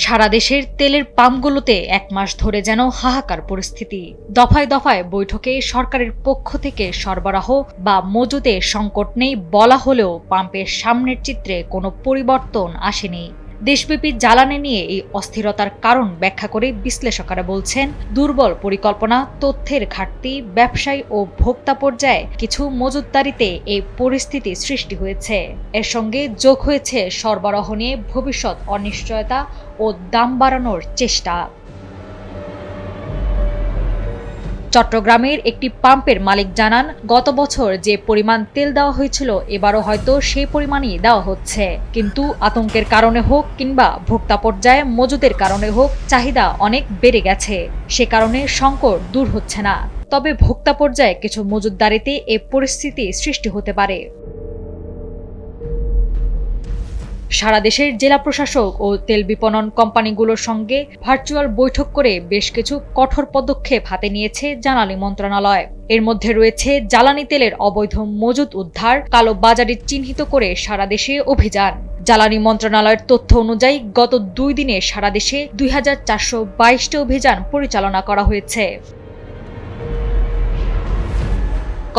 সারা দেশের তেলের পাম্পগুলোতে এক মাস ধরে যেন হাহাকার পরিস্থিতি। দফায় দফায় বৈঠকে সরকারের পক্ষ থেকে সরবরাহ বা মজুতে সংকট নেই বলা হলেও পাম্পের সামনের চিত্রে কোনো পরিবর্তন আসেনি। দেশব্যাপী জ্বালানি নিয়ে এই অস্থিরতার কারণ ব্যাখ্যা করে বিশ্লেষকেরা বলছেন, দুর্বল পরিকল্পনা, তথ্যের ঘাটতি, ব্যবসায়ী ও ভোক্তা পর্যায়ে কিছু মজুতদারিতে এই পরিস্থিতি সৃষ্টি হয়েছে। এর সঙ্গে যোগ হয়েছে সরবরাহ নিয়ে ভবিষ্যৎ অনিশ্চয়তা ও দাম বাড়ানোর চেষ্টা। চট্টগ্রামের একটি পাম্পের মালিক জানান, গত বছর যে পরিমাণ তেল দেওয়া হয়েছিল এবারও হয়তো সেই পরিমাণই দেওয়া হচ্ছে, কিন্তু আতঙ্কের কারণে হোক কিংবা ভোক্তা পর্যায়ে মজুদের কারণে হোক চাহিদা অনেক বেড়ে গেছে। সে কারণে সংকট দূর হচ্ছে না। তবে ভোক্তা পর্যায়ে কিছু মজুতদারিতে এ পরিস্থিতি সৃষ্টি হতে পারে। সারা দেশের জেলা প্রশাসক ও তেল বিপণন কোম্পানিগুলোর সঙ্গে ভার্চুয়াল বৈঠক করে বেশ কিছু কঠোর পদক্ষেপ হাতে নিয়েছে জ্বালানি মন্ত্রণালয়। এর মধ্যে রয়েছে জ্বালানি তেলের অবৈধ মজুত উদ্ধার, কালো বাজারি চিহ্নিত করে সারা দেশে অভিযান। জ্বালানি মন্ত্রণালয়ের তথ্য অনুযায়ী গত 2 দিনে সারা দেশে 2422টি অভিযান পরিচালনা করা হয়েছে।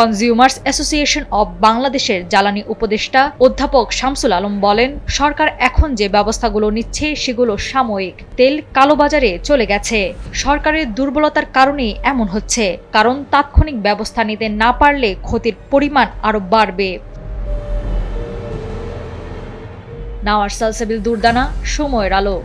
কনজিউমার্স অ্যাসোসিয়েশন অব বাংলাদেশের জ্বালানি উপদেষ্টা অধ্যাপক শামসুল আলম বলেন, সরকার এখন যে ব্যবস্থাগুলো নিচ্ছে সেগুলো সাময়িক। তেল কালোবাজারে চলে গেছে। সরকারের দুর্বলতার কারণেই এমন হচ্ছে, কারণ তাৎক্ষণিক ব্যবস্থা নিতে না পারলে ক্ষতির পরিমাণ আরও বাড়বে। নাওয়ার সালসাবিল দুরদানা, সময়ের আলো।